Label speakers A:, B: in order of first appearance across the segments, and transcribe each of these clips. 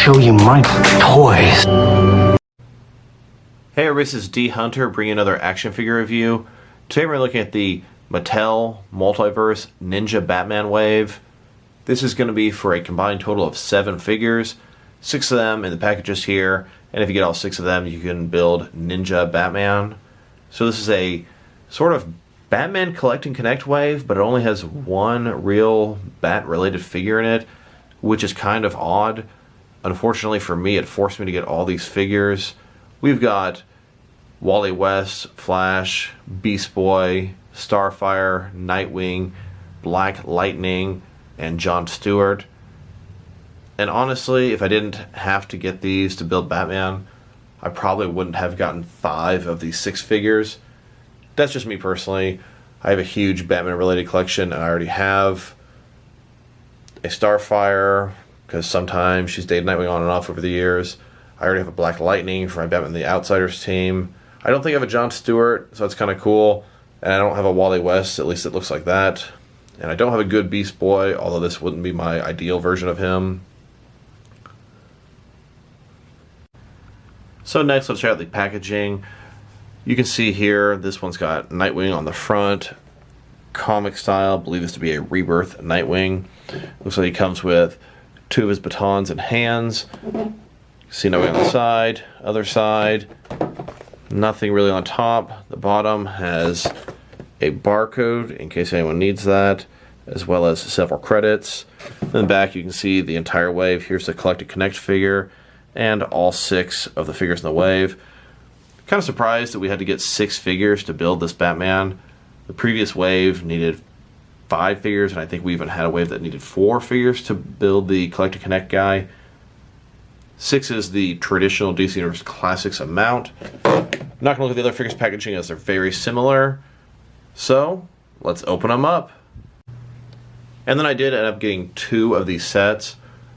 A: show you my toys.
B: Hey everybody, this is D Hunter bringing another action figure review. Today we're looking at the Mattel Multiverse Ninja Batman wave. This is going to be for a combined total of 7 figures. 6 of them in the packages here, and if you get all 6 of them you can build Ninja Batman. So this is a sort of Batman Collect and Connect wave, but it only has one real Bat related figure in it, which is kind of odd. Unfortunately for me, it forced me to get all these figures. We've got Wally West, Flash, Beast Boy, Starfire, Nightwing, Black Lightning, and John Stewart. And honestly, if I didn't have to get these to build Batman, I probably wouldn't have gotten 5 of these 6 figures. That's just me personally. I have a huge Batman related collection, and I already have a Starfire, because sometimes she's dated Nightwing on and off over the years. I already have a Black Lightning for my Batman the Outsiders team. I don't think I have a John Stewart, so that's kind of cool. And I don't have a Wally West, at least it looks like that. And I don't have a good Beast Boy, although this wouldn't be my ideal version of him. So next, let's check out the packaging. You can see here, this one's got Nightwing on the front. Comic style, believe this to be a Rebirth Nightwing. Looks like he comes with 2 of his batons and hands. See Nightwing on the side, other side. Nothing really on top. The bottom has a barcode in case anyone needs that, as well as several credits. In the back you can see the entire wave. Here's the Collect and Connect figure and all 6 of the figures in the wave. Kind of surprised that we had to get 6 figures to build this Batman. The previous wave needed 5 figures, and I think we even had a wave that needed 4 figures to build the Collect and Connect guy. 6 is the traditional DC Universe Classics amount. I'm not going to look at the other figures packaging as they're very similar. So, let's open them up. And then I did end up getting 2 of these sets.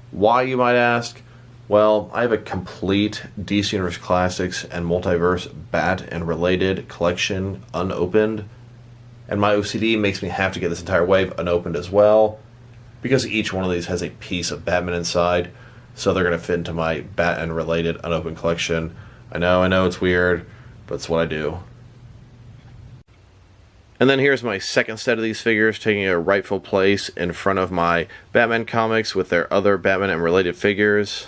B: Why, you might ask? Well, I have a complete DC Universe Classics and Multiverse Bat and related collection unopened. And my OCD makes me have to get this entire wave unopened as well, because each one of these has a piece of Batman inside. So they're going to fit into my Bat and related unopened collection. I know it's weird, but it's what I do. And then here's my second set of these figures, taking a rightful place in front of my Batman comics with their other Batman and related figures.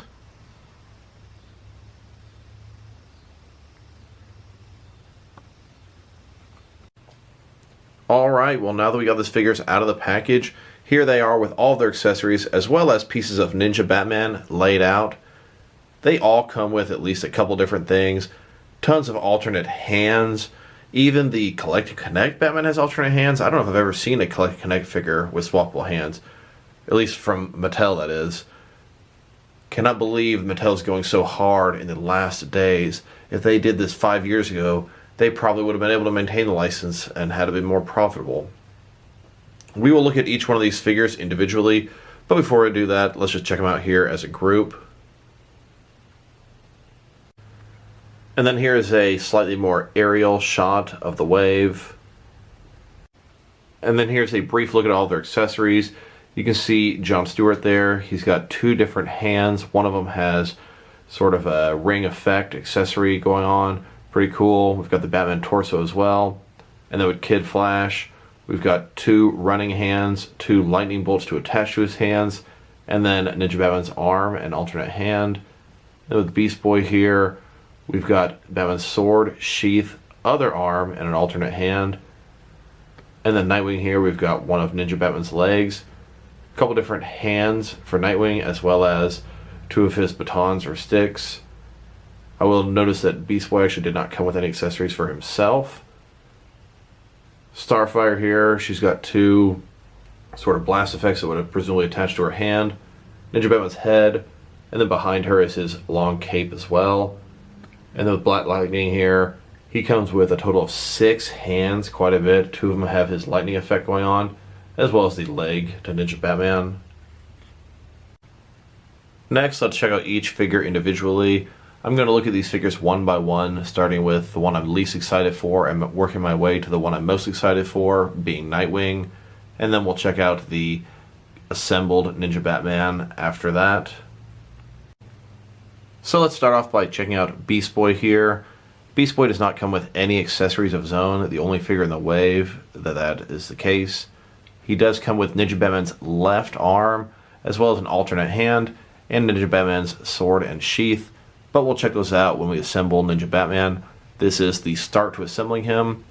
B: Alright, well now that we got these figures out of the package, here they are with all of their accessories as well as pieces of Ninja Batman laid out. They all come with at least a couple different things. Tons of alternate hands. Even the Collect and Connect Batman has alternate hands. I don't know if I've ever seen a Collect and Connect figure with swappable hands. At least from Mattel, that is. Cannot believe Mattel's going so hard in the last days. If they did this 5 years ago, they probably would have been able to maintain the license and had it been more profitable. We will look at each one of these figures individually, but before we do that, let's just check them out here as a group. And then here is a slightly more aerial shot of the wave. And then here's a brief look at all their accessories. You can see John Stewart there. He's got 2 different hands. One of them has sort of a ring effect accessory going on. Pretty cool. We've got the Batman torso as well. And then with Kid Flash, we've got 2 running hands, 2 lightning bolts to attach to his hands, and then Ninja Batman's arm and alternate hand. And with Beast Boy here, we've got Batman's sword, sheath, other arm, and an alternate hand. And then Nightwing here, we've got one of Ninja Batman's legs, a couple different hands for Nightwing, as well as 2 of his batons or sticks. I will notice that Beast Boy actually did not come with any accessories for himself. Starfire here, she's got 2 sort of blast effects that would have presumably attached to her hand. Ninja Batman's head, and then behind her is his long cape as well. And then with Black Lightning here, he comes with a total of 6 hands, quite a bit. 2 of them have his lightning effect going on, as well as the leg to Ninja Batman. Next, let's check out each figure individually. I'm going to look at these figures one by one, starting with the one I'm least excited for and working my way to the one I'm most excited for, being Nightwing. And then we'll check out the assembled Ninja Batman after that. So let's start off by checking out Beast Boy here. Beast Boy does not come with any accessories of his own, the only figure in the wave that is the case. He does come with Ninja Batman's left arm, as well as an alternate hand, and Ninja Batman's sword and sheath, but we'll check those out when we assemble Ninja Batman. This is the start to assembling him.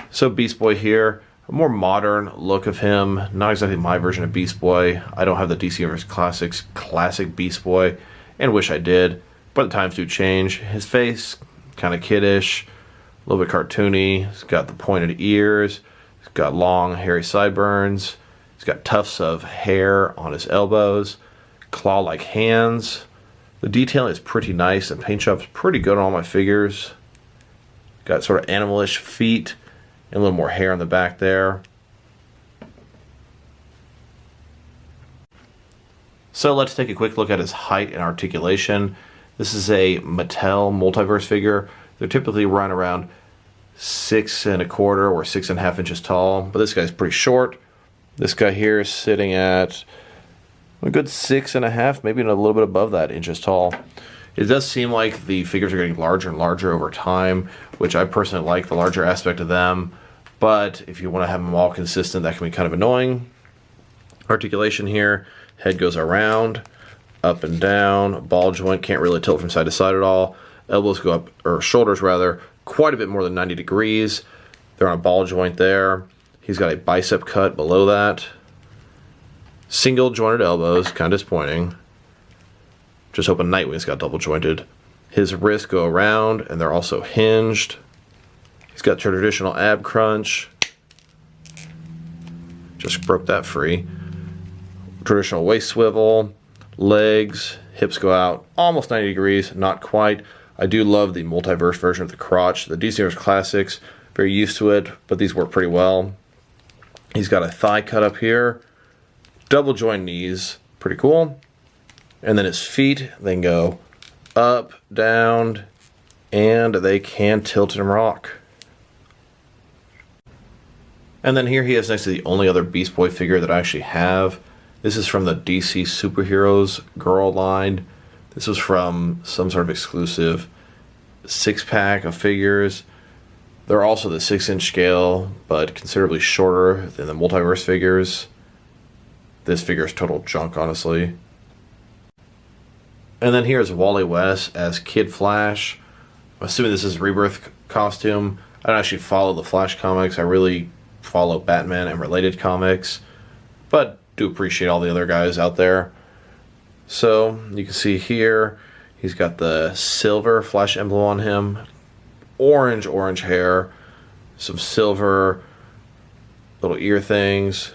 B: So Beast Boy here, a more modern look of him, not exactly my version of Beast Boy. I don't have the DC Universe Classics classic Beast Boy, and wish I did, but the times do change. His face, kind of kiddish, a little bit cartoony. He's got the pointed ears, he's got long hairy sideburns, he's got tufts of hair on his elbows, claw-like hands. The detailing is pretty nice, and paint job's pretty good on all my figures. Got sort of animalish feet, and a little more hair on the back there. So let's take a quick look at his height and articulation. This is a Mattel Multiverse figure. They're typically run around 6 1/4 or 6.5 inches tall, but this guy's pretty short. This guy here is sitting at a good 6.5, maybe a little bit above that, inches tall. It does seem like the figures are getting larger and larger over time, which I personally like the larger aspect of them, but if you want to have them all consistent, that can be kind of annoying. Articulation here, head goes around, up and down, ball joint, can't really tilt from side to side at all. Elbows go up, or shoulders rather, quite a bit more than 90 degrees. They're on a ball joint there. He's got a bicep cut below that. Single jointed elbows, kind of disappointing. Just hoping Nightwing's got double jointed. His wrists go around, and they're also hinged. He's got traditional ab crunch. Just broke that free. Traditional waist swivel. Legs, hips go out almost 90 degrees, not quite. I do love the multiverse version of the crotch. The DC Universe Classics, very used to it, but these work pretty well. He's got a thigh cut up here. Double joint knees, pretty cool. And then his feet, they can go up, down, and they can tilt and rock. And then here he is next to the only other Beast Boy figure that I actually have. This is from the DC Superheroes Girl line. This was from some sort of exclusive 6-pack of figures. They're also the 6-inch scale, but considerably shorter than the Multiverse figures. This figure is total junk, honestly. And then here's Wally West as Kid Flash. I'm assuming this is a Rebirth costume. I don't actually follow the Flash comics. I really follow Batman and related comics, but do appreciate all the other guys out there. So you can see here, he's got the silver Flash emblem on him, orange hair, some silver little ear things,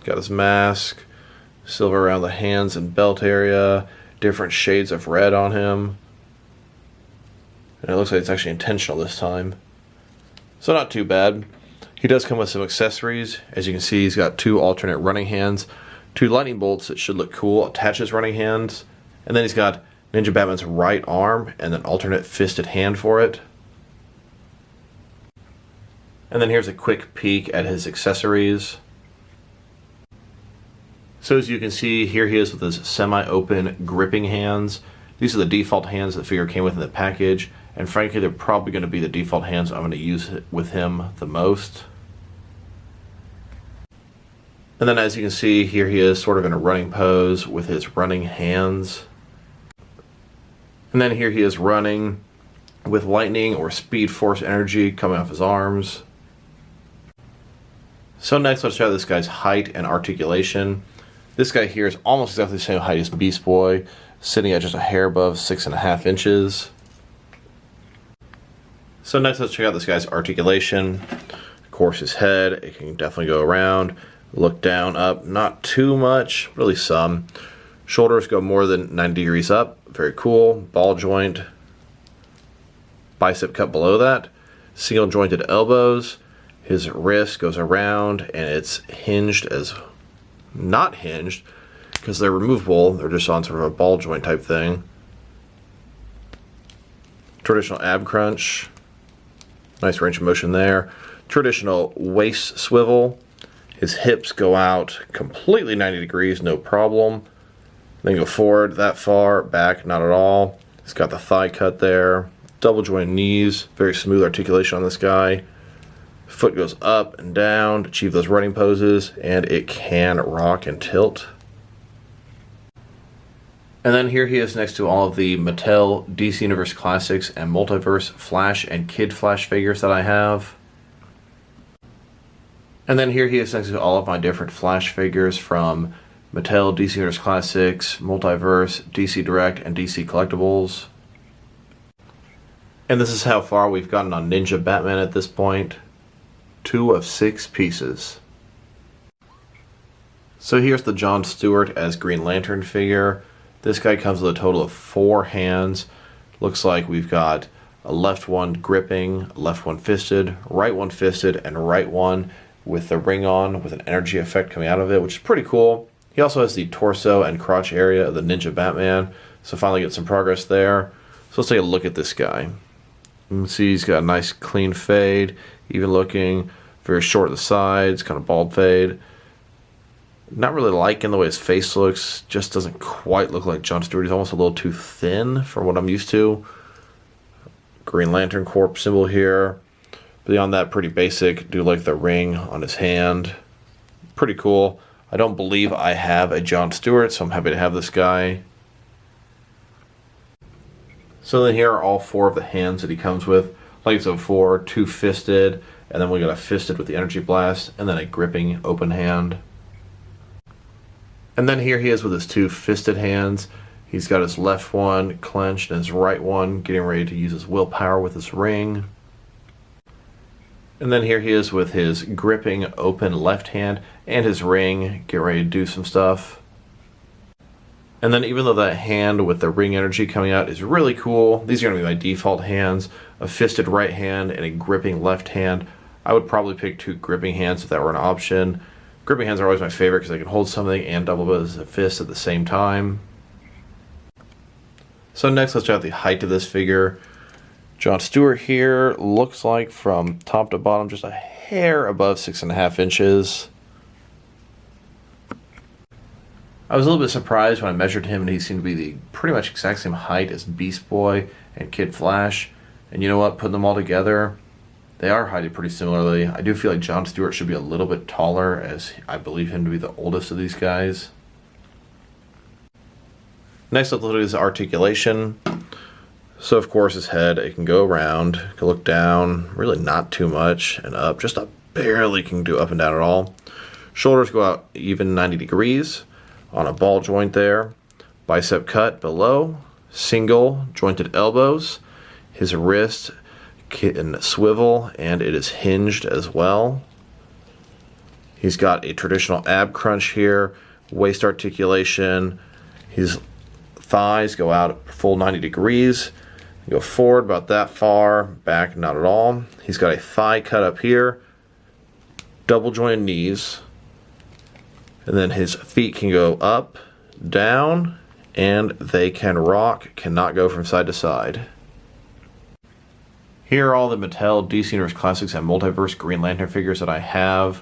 B: got his mask, silver around the hands and belt area, different shades of red on him, and it looks like it's actually intentional this time, so not too bad. He does come with some accessories. As you can see, he's got 2 alternate running hands, 2 lightning bolts that should look cool, attach his running hands, and then he's got Ninja Batman's right arm and an alternate fisted hand for it. And then here's a quick peek at his accessories. So as you can see, here he is with his semi-open gripping hands. These are the default hands the figure came with in the package, and frankly they're probably going to be the default hands I'm going to use with him the most. And then as you can see, here he is sort of in a running pose with his running hands. And then here he is running with lightning or speed force energy coming off his arms. So next let's try this guy's height and articulation. This guy here is almost exactly the same height as Beast Boy, sitting at just a hair above 6.5 inches. So next let's check out this guy's articulation. Of course his head, it can definitely go around, look down, up, not too much, really some. Shoulders go more than 90 degrees up, very cool. Ball joint, bicep cut below that, single jointed elbows. His wrist goes around and it's hinged as not hinged because they're removable. They're just on sort of a ball joint type thing. Traditional ab crunch. Nice range of motion there. Traditional waist swivel. His hips go out completely 90 degrees, no problem. Then go forward that far, back, not at all. He's got the thigh cut there. Double jointed knees. Very smooth articulation on this guy. Foot goes up and down to achieve those running poses, and it can rock and tilt. And then here he is next to all of the Mattel DC Universe Classics and Multiverse Flash and Kid Flash figures that I have. And then here he is next to all of my different Flash figures from Mattel DC Universe Classics, Multiverse, DC Direct, and DC Collectibles. And this is how far we've gotten on Ninja Batman at this point. 2 of 6 pieces. So here's the John Stewart as Green Lantern figure. This guy comes with a total of 4 hands. Looks like we've got a left one gripping, left one fisted, right one fisted, and right one with the ring on with an energy effect coming out of it, which is pretty cool. He also has the torso and crotch area of the Ninja Batman, so finally get some progress there. So let's take a look at this guy. You can see he's got a nice clean fade, even looking, very short at the sides, kind of bald fade. Not really liking the way his face looks, just doesn't quite look like John Stewart. He's almost a little too thin for what I'm used to. Green Lantern Corps symbol here. Beyond that, pretty basic. Do like the ring on his hand. Pretty cool. I don't believe I have a John Stewart, so I'm happy to have this guy. So then here are all 4 of the hands that he comes with. Like so 4, 2 fisted, and then we got a fisted with the energy blast, and then a gripping open hand. And then here he is with his 2 fisted hands. He's got his left one clenched and his right one getting ready to use his willpower with his ring. And then here he is with his gripping open left hand and his ring, get ready to do some stuff. And then even though that hand with the ring energy coming out is really cool, these are going to be my default hands, a fisted right hand and a gripping left hand. I would probably pick 2 gripping hands if that were an option. Gripping hands are always my favorite because I can hold something and double it as a fist at the same time. So next let's check out the height of this figure. John Stewart here looks like from top to bottom just a hair above 6.5 inches. I was a little bit surprised when I measured him and he seemed to be the pretty much exact same height as Beast Boy and Kid Flash. And you know what, putting them all together, they are heighted pretty similarly. I do feel like John Stewart should be a little bit taller, as I believe him to be the oldest of these guys. Next, let's look at his articulation. So, of course, his head, it can go around, can look down, really not too much, and up. Just barely can do up and down at all. Shoulders go out even 90 degrees on a ball joint there. Bicep cut below. Single jointed elbows. His wrist can swivel, and it is hinged as well. He's got a traditional ab crunch here. Waist articulation. His thighs go out full 90 degrees. Go forward about that far, back not at all. He's got a thigh cut up here, double jointed knees, and then his feet can go up, down, and they can rock, cannot go from side to side. Here are all the Mattel DC Universe Classics and Multiverse Green Lantern figures that I have.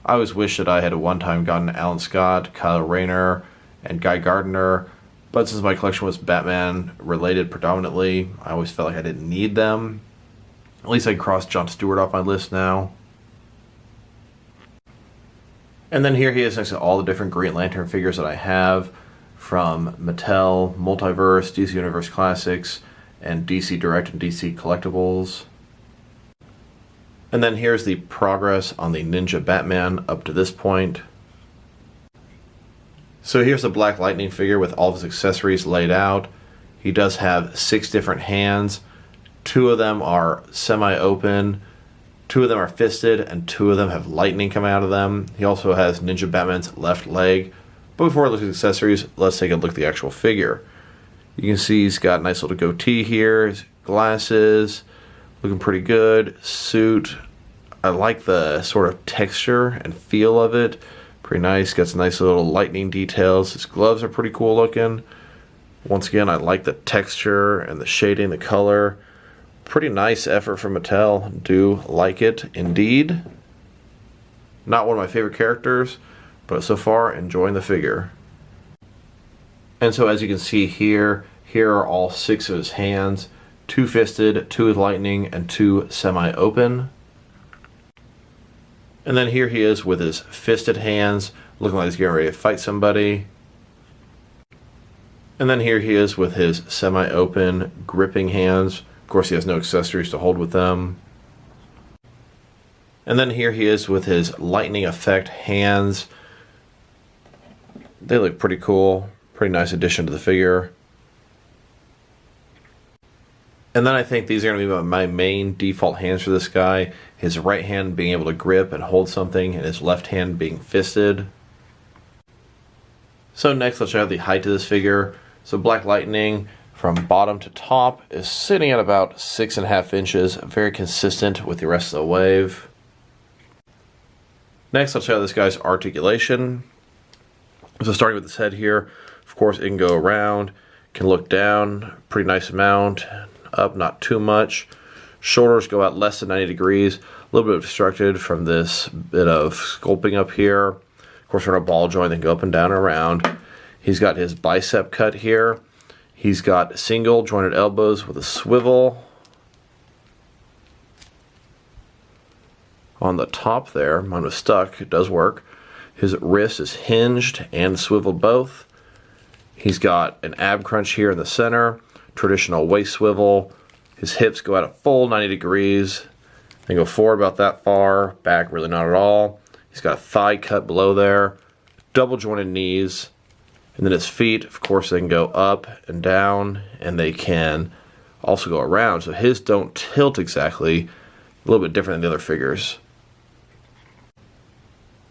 B: I always wish that I had at one time gotten Alan Scott, Kyle Rayner, and Guy Gardner. But since my collection was Batman related predominantly, I always felt like I didn't need them. At least I crossed John Stewart off my list now. And then here he is next to all the different Green Lantern figures that I have from Mattel, Multiverse, DC Universe Classics, and DC Direct and DC Collectibles. And then here's the progress on the Ninja Batman up to this point. So here's the Black Lightning figure with all of his accessories laid out. He does have 6 different hands. 2 of them are semi-open, 2 of them are fisted, and 2 of them have lightning coming out of them. He also has Ninja Batman's left leg. But before we look at accessories, let's take a look at the actual figure. You can see he's got a nice little goatee here, his glasses, looking pretty good. Suit, I like the sort of texture and feel of it. Pretty nice, got some nice little lightning details. His gloves are pretty cool looking. Once again, I like the texture and the shading, the color. Pretty nice effort from Mattel. Do like it indeed. Not one of my favorite characters, but so far enjoying the figure. And so as you can see here, Here are all 6 of his hands, 2 fisted, 2 with lightning, and 2 semi-open. And then here he is with his fisted hands, looking like he's getting ready to fight somebody. And then here he is with his semi-open, gripping hands. Of course, he has no accessories to hold with them. And then here he is with his lightning effect hands. They look pretty cool. Pretty nice addition to the figure. And then I think these are going to be my main default hands for this guy. His right hand being able to grip and hold something, and his left hand being fisted. So next, let's check out the height of this figure. So Black Lightning, from bottom to top, is sitting at about 6.5 inches, very consistent with the rest of the wave. Next, let's check out this guy's articulation. So starting with his head here, of course it can go around, can look down, pretty nice amount, up not too much. Shoulders go out less than 90 degrees, a little bit obstructed from this bit of sculpting up here. Of course, we're in a ball joint, they can go up and down and around. He's got his bicep cut here. He's got single jointed elbows with a swivel on the top there. Mine was stuck, it does work. His wrist is hinged and swiveled both. He's got an ab crunch here in the center, traditional waist swivel. His hips go out a full 90 degrees. They go forward about that far, back really not at all. He's got a thigh cut below there, double jointed knees, and then his feet, of course, they can go up and down, and they can also go around. So his don't tilt exactly, a little bit different than the other figures.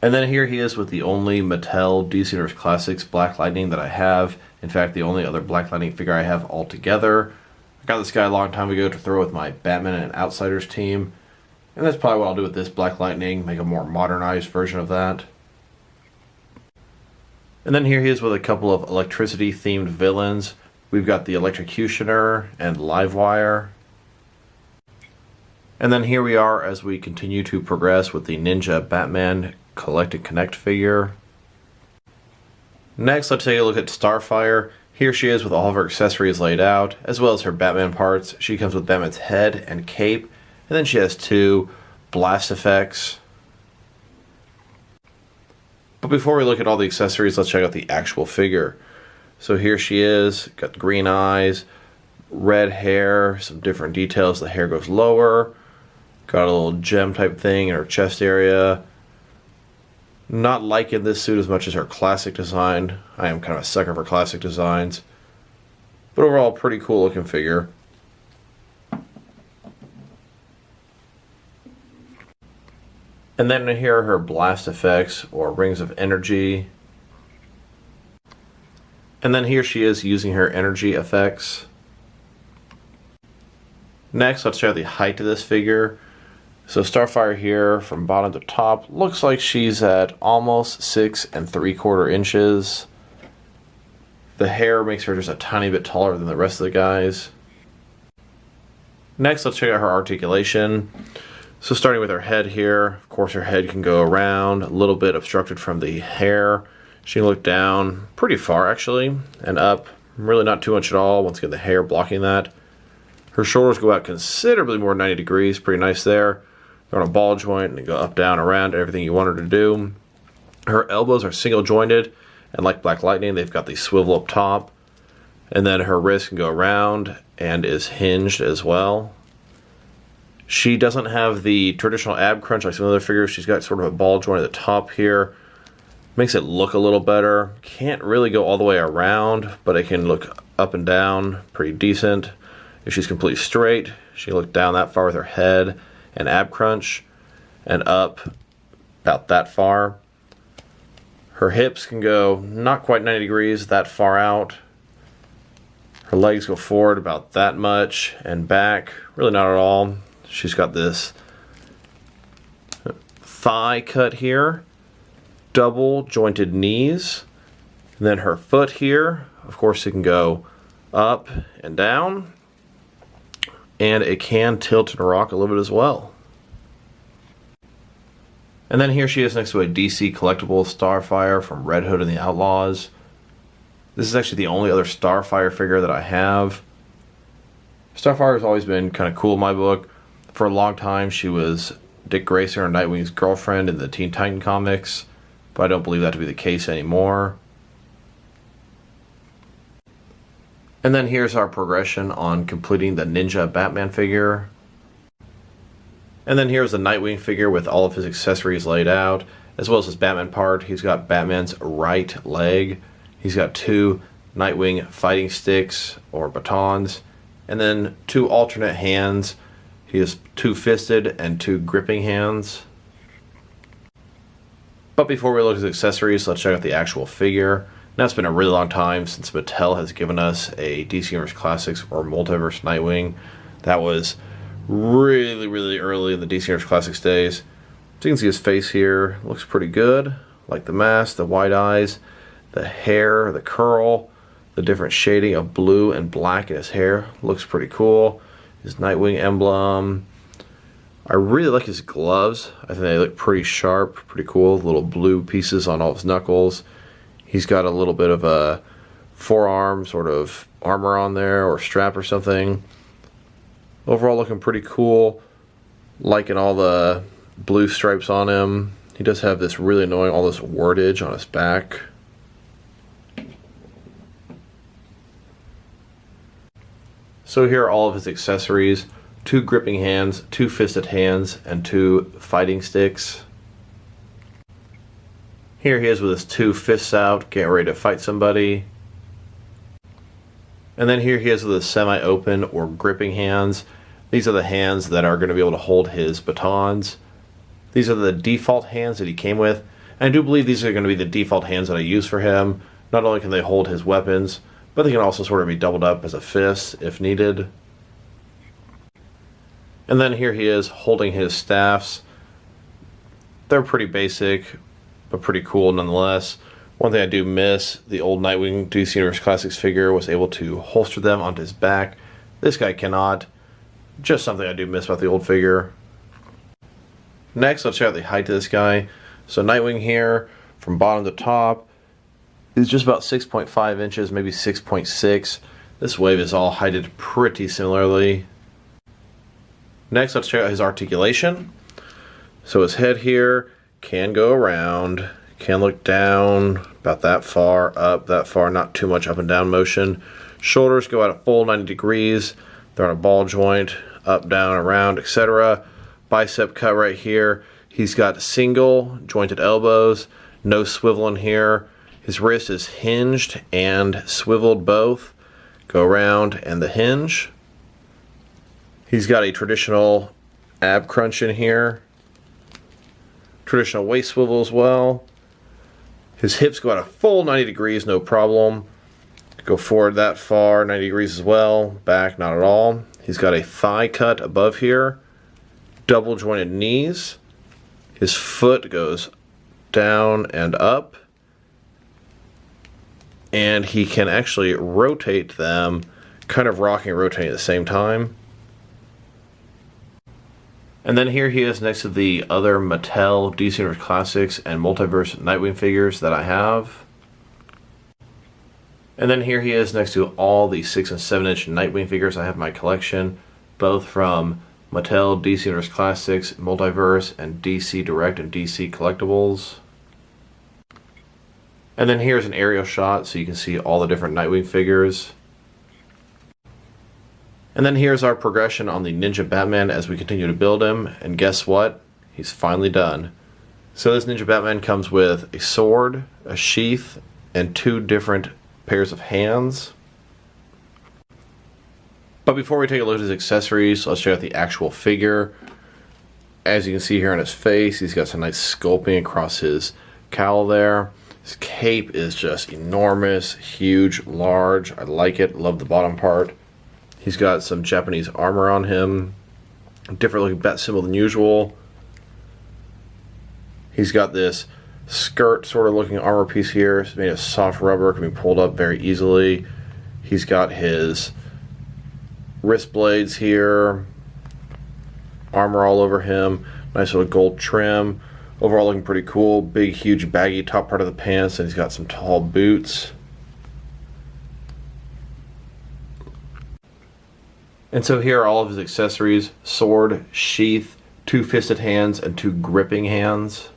B: And then here he is with the only Mattel DC Universe Classics Black Lightning that I have. In fact, the only other Black Lightning figure I have altogether. I got this guy a long time ago to throw with my Batman and Outsiders team. And that's probably what I'll do with this Black Lightning, make a more modernized version of that. And then here he is with a couple of electricity themed villains. We've got the Electrocutioner and Livewire. And then here we are as we continue to progress with the Ninja Batman Collect and Connect figure. Next, let's take a look at Starfire. Here she is with all of her accessories laid out, as well as her Batman parts. She comes with Batman's head and cape, and then she has 2 blast effects. But before we look at all the accessories, let's check out the actual figure. So here she is, got green eyes, red hair, some different details. The hair goes lower, got a little gem type thing in her chest area. Not liking this suit as much as her classic design. I am kind of a sucker for classic designs. But overall, pretty cool looking figure. And then here are her blast effects, or rings of energy. And then here she is using her energy effects. Next, let's check out the height of this figure. So Starfire here, from bottom to top, looks like she's at almost 6 3/4 inches. The hair makes her just a tiny bit taller than the rest of the guys. Next, let's check out her articulation. So starting with her head here, of course her head can go around, a little bit obstructed from the hair. She can look down pretty far actually, and up, really not too much at all, once again the hair blocking that. Her shoulders go out considerably more than 90 degrees, pretty nice there. They're on a ball joint and they go up, down, around, everything you want her to do. Her elbows are single jointed, and like Black Lightning, they've got the swivel up top. And then her wrist can go around and is hinged as well. She doesn't have the traditional ab crunch like some other figures. She's got sort of a ball joint at the top here. Makes it look a little better. Can't really go all the way around, but it can look up and down pretty decent. If she's completely straight, she can look down that far with her head and ab crunch, and up about that far. Her hips can go not quite 90 degrees, that far out. Her legs go forward about that much, and back, really not at all. She's got this thigh cut here, double jointed knees, and then her foot here, of course it can go up and down, and it can tilt and rock a little bit as well. And then here she is next to a DC collectible Starfire from Red Hood and the Outlaws. This is actually the only other Starfire figure that I have. Starfire has always been kind of cool in my book. For a long time, she was Dick Grayson or Nightwing's girlfriend in the Teen Titan comics, but I don't believe that to be the case anymore. And then here's our progression on completing the Ninja Batman figure. And then here's the Nightwing figure with all of his accessories laid out, as well as his Batman part. He's got Batman's right leg. He's got 2 Nightwing fighting sticks or batons, and then 2 alternate hands. He has 2-fisted and 2 gripping hands. But before we look at his accessories, let's check out the actual figure. Now, it's been a really long time since Mattel has given us a DC Universe Classics or Multiverse Nightwing. That was really early in the DC Universe Classics days. So you can see his face here. Looks pretty good. Like the mask, the wide eyes, the hair, the curl, the different shading of blue and black in his hair. Looks pretty cool. His Nightwing emblem. I really like his gloves. I think they look pretty sharp, pretty cool. Little blue pieces on all his knuckles. He's got a little bit of a forearm sort of armor on there, or strap or something. Overall looking pretty cool. Liking all the blue stripes on him. He does have this really annoying, all this wordage on his back. So here are all of his accessories. 2 gripping hands, 2 fisted hands, and 2 fighting sticks. Here he is with his 2 fists out, getting ready to fight somebody. And then here he is with his semi-open or gripping hands. These are the hands that are going to be able to hold his batons. These are the default hands that he came with. And I do believe these are going to be the default hands that I use for him. Not only can they hold his weapons, but they can also sort of be doubled up as a fist if needed. And then here he is holding his staffs. They're pretty basic, but pretty cool nonetheless. One thing I do miss, the old Nightwing DC Universe Classics figure was able to holster them onto his back. This guy cannot. Just something I do miss about the old figure. Next, let's check out the height of this guy. So Nightwing here, from bottom to top, is just about 6.5 inches, maybe 6.6. This wave is all heighted pretty similarly. Next, let's check out his articulation. So his head here can go around, can look down about that far, up that far, not too much up and down motion. Shoulders go at a full 90 degrees. They're on a ball joint, up, down, around, etc. Bicep cut right here. He's got single jointed elbows, no swivel in here. His wrist is hinged and swiveled both. Go around and the hinge. He's got a traditional ab crunch in here. Traditional waist swivel as well. His hips go at a full 90 degrees, no problem. Go forward that far, 90 degrees as well. Back, not at all. He's got a thigh cut above here. Double jointed knees. His foot goes down and up. And he can actually rotate them, kind of rocking and rotating at the same time. And then here he is next to the other Mattel DC Universe Classics and Multiverse Nightwing figures that I have. And then here he is next to all the 6 and 7 inch Nightwing figures I have in my collection, both from Mattel DC Universe Classics, Multiverse, and DC Direct and DC Collectibles. And then here's an aerial shot so you can see all the different Nightwing figures. And then here's our progression on the Ninja Batman as we continue to build him. And guess what? He's finally done. So this Ninja Batman comes with a sword, a sheath, and 2 different pairs of hands. But before we take a look at his accessories, let's check out the actual figure. As you can see here on his face, he's got some nice sculpting across his cowl there. His cape is just enormous, huge, large. I like it. Love the bottom part. He's got some Japanese armor on him. Different looking bat symbol than usual. He's got this skirt sort of looking armor piece here. It's made of soft rubber, can be pulled up very easily. He's got his wrist blades here. Armor all over him. Nice little gold trim. Overall looking pretty cool. Big, huge, baggy top part of the pants, and he's got some tall boots. And so here are all of his accessories: sword, sheath, 2 fisted hands, and 2 gripping hands.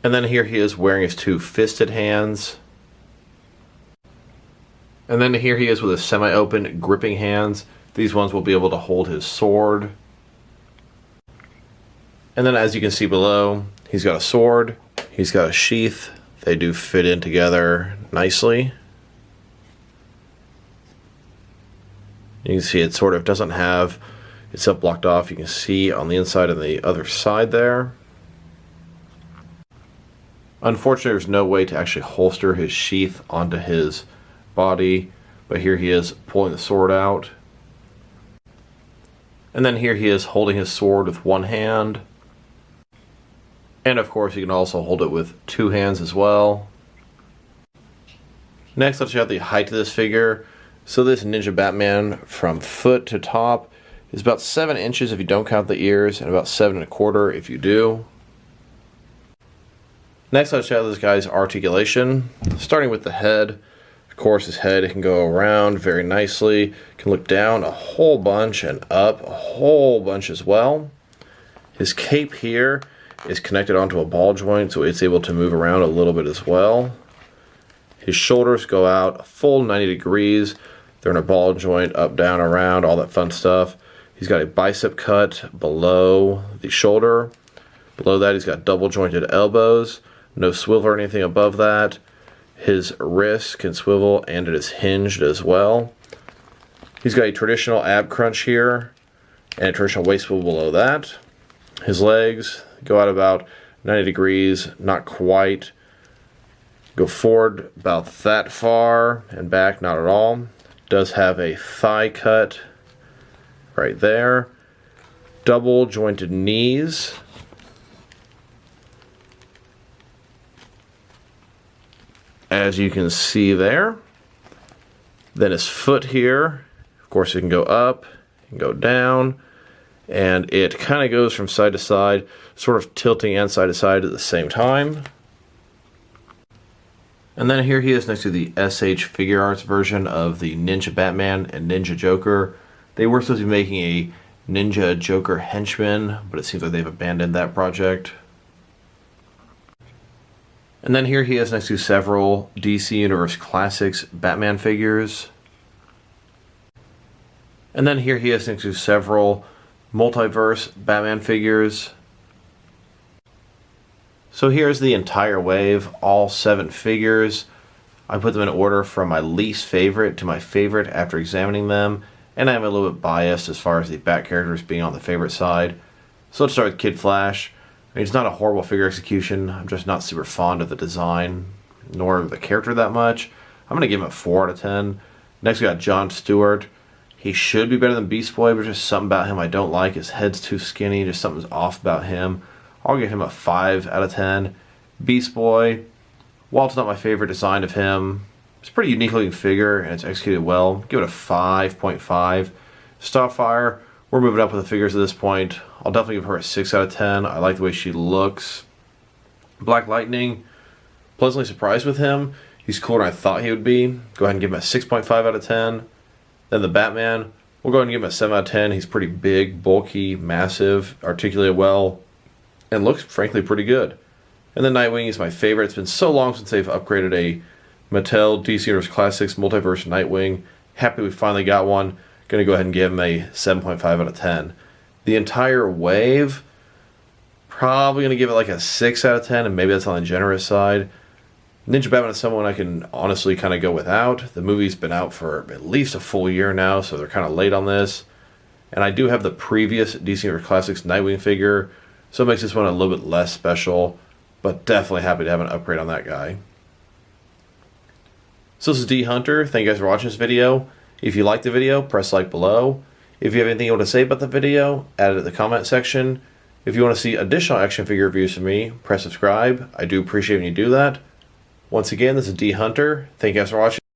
B: And then here he is wearing his 2 fisted hands. And then here he is with his semi-open gripping hands. These ones will be able to hold his sword. And then as you can see below, he's got a sword, he's got a sheath. They do fit in together nicely. You can see it sort of doesn't have itself blocked off. You can see on the inside and the other side there. Unfortunately, there's no way to actually holster his sheath onto his body, but here he is pulling the sword out. And then here he is holding his sword with one hand. And of course, you can also hold it with 2 hands as well. Next, let's check out the height of this figure. So this Ninja Batman from foot to top is about 7 inches if you don't count the ears, and about 7 1/4 if you do. Next, let's check out this guy's articulation. Starting with the head. Of course, his head can go around very nicely. Can look down a whole bunch and up a whole bunch as well. His cape here is connected onto a ball joint, so it's able to move around a little bit as well. His shoulders go out a full 90 degrees. They're in a ball joint, up, down, around, all that fun stuff. He's got a bicep cut below the shoulder. Below that, he's got double jointed elbows. No swivel or anything above that. His wrist can swivel and it is hinged as well. He's got a traditional ab crunch here and a traditional waist swivel below that. His legs go out about 90 degrees, not quite. Go forward about that far and back, not at all. Does have a thigh cut right there. Double jointed knees. As you can see there. Then his foot here, of course it can go up, it can go down, and it kind of goes from side to side, sort of tilting and side to side at the same time. And then here he is next to the SH Figuarts version of the Ninja Batman and Ninja Joker. They were supposed to be making a Ninja Joker henchman, but it seems like they've abandoned that project. And then here he is next to several DC Universe Classics Batman figures. And then here he is next to several Multiverse Batman figures. So here's the entire wave, all 7 figures. I put them in order from my least favorite to my favorite after examining them, and I'm a little bit biased as far as the Bat characters being on the favorite side. So let's start with Kid Flash. I mean, it's not a horrible figure execution. I'm just not super fond of the design, nor the character that much. I'm going to give him a 4 out of 10. Next we got John Stewart. He should be better than Beast Boy, but just something about him I don't like. His head's too skinny, just something's off about him. I'll give him a 5 out of 10. Beast Boy, while it's not my favorite design of him, it's a pretty unique looking figure and it's executed well. Give it a 5.5. Starfire, we're moving up with the figures at this point. I'll definitely give her a 6 out of 10. I like the way she looks. Black Lightning, pleasantly surprised with him. He's cooler than I thought he would be. Go ahead and give him a 6.5 out of 10. Then the Batman, we'll go ahead and give him a 7 out of 10. He's pretty big, bulky, massive, articulated well, and looks frankly pretty good. And then Nightwing is my favorite. It's been so long since they've upgraded a Mattel DC Universe Classics Multiverse Nightwing. Happy we finally got one. Going to go ahead and give him a 7.5 out of 10. The entire wave, probably going to give it like a 6 out of 10, and maybe that's on the generous side. Ninja Batman is someone I can honestly kind of go without. The movie's been out for at least a full year now, so they're kind of late on this. And I do have the previous DC Universe Classics Nightwing figure, so it makes this one a little bit less special, but definitely happy to have an upgrade on that guy. So this is D Hunter. Thank you guys for watching this video. If you liked the video, press like below. If you have anything you want to say about the video, add it in the comment section. If you want to see additional action figure reviews from me, press subscribe. I do appreciate when you do that. Once again, this is D Hunter. Thank you guys for watching.